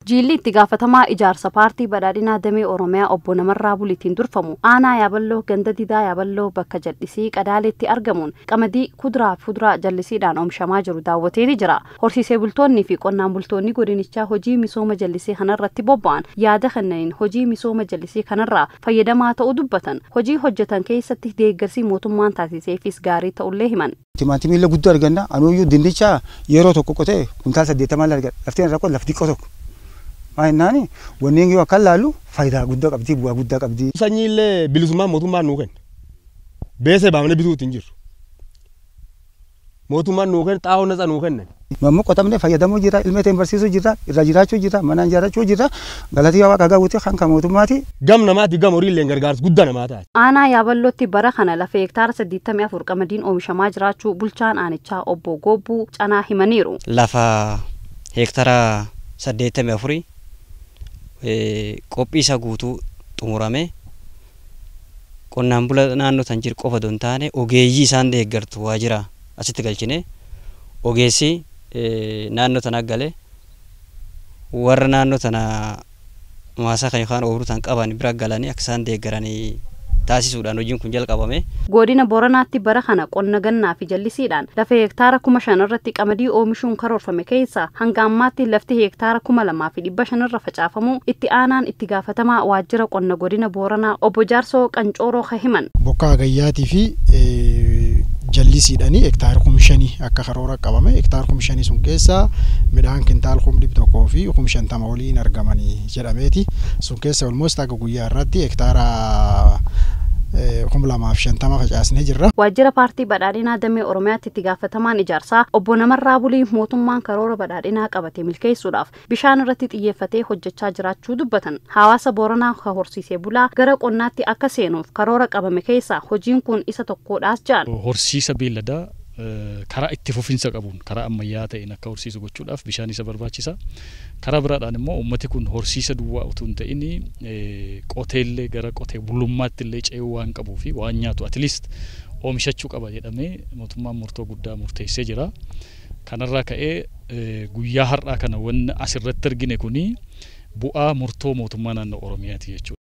Jiilli itti gaafatamaa ijaarsa paartii badhaadhinaa damee Oromiyaa obbo Namarraa Bulitiin durfamu aanaa Yaaballoo ganda Didaa Yaaballoo bakka jallisii Qadaaleetti argamuun qamadii kuduraa fi fuduraa jallisiidhaan oomishamaa jiru daawwateeti jira. Horsiisee bultoonni fi qonnaan bultoonni godinichaa hojii misooma jallisii kanarratti bobba'an yaada kanneen hojii misooma jallisii kanarraa fayyadamaa ta'uu dubbatan. Hojii hojjetan keessatti deeggarsi mootummaan taasiseefis gaarii ta'ullee himan. Timaatimii illee guddoo arganna. Anuyyuu dinnicha yeroo tokko qotee kuntaal 80 argadha. Laftiin irraa lafti qotok. Maayinaani wanneen yoo akka laalu faayidaa guddaa qabdi, bu'aa guddaa qabdi. Sanyii illee bilisummaa mootummaan nuu kenna. Beesee baafnee bituutti hin jiru. Mootummaan nuu kenna, xaa'oo natsa nuu kenna. Mammoo qotamnee fayyadamuu jira, ilmee ta'e barsiisuu jira, irra jiraachuu jira, manaan jiraachuu jira. Galatii waaqa gahuuti kan mootummaati. Gam namaati gam horii illee gargaarsa guddaa namaa ta'a. Aanaa Yaaballootti bara kana lafa hektaara 84 qamadiin oomishamaa jiraachuu bulchaan aanichaa obbo Gobbuu Canaa himaniiru. Lafa hektaara 84 qophii isa guutuu xumurame qonnaan bula naannoo tan jiru qofa don taane ogeeyyii isaan deeggartu waajjira asitti galchine ogeessi naannoo tana gale warra naannoo tana maasaa kan yookaan ooyiruu tan qaban bira galanii akka isaan deeggaranii taasisuudhaan hojiin kun jalqabame. Godina Booranaatti bara kana qonna gannaa fi jallisiidhaan lafa hektaara 5,000 irratti qamadii oomishuun karoorfame keessa hanga ammaatti lafti hektaara 2,500 irra facaafamu itti aanaan itti gaafatamaa waajjira qonna godina Booranaa obbo Jaarsoo Qancooroo himan. Bokkaa gayyaatii fi jallisiidhaanii hektaara 5,000 akka karoora qabame hektaara 5,000 sun keessa midhaan kintaal 100 fi 50 waliin argamanii jedhameeti. Sun keessa almost akka guyyaa irratti hektaara 250 facaasnee jirra. Waajjira paartii badhaadhinaa damee Oromiyaatti itti gaafatamaan ijaarsaa obbo Namarraa Bulii mootummaan karoora badhaadhinaa qabate milkeessuudhaaf bishaan irratti xiyyeeffatee hojjechaa jiraachuu dubbatan. Hawaasa Booranaa horsiisee bulaa gara qonnaatti akka seenuuf karoora qabame keessa hojiin kun isa tokkodhaas jedhan. Horsiisa beelladaa karaa itti fufinsa qabuun karaa ammayyaa ta'een akka horsiisu gochuudhaaf bishaan isa barbaachisa. Karaa biraadhaan immoo uummati kun horsiisa duwwaa utuu hin ta'in qoteellee gara qotee bulummaatti illee ce'uu waan qabuu fi waan nyaatu at least oomishachuu qaba jedhamee mootummaan murtoo guddaa murteessee jira. Kanarraa ka'ee guyyaa har'aa kana wanni asirratti argine kuni bu'aa murtoo mootummaa naannoo Oromiyaati jechuudha.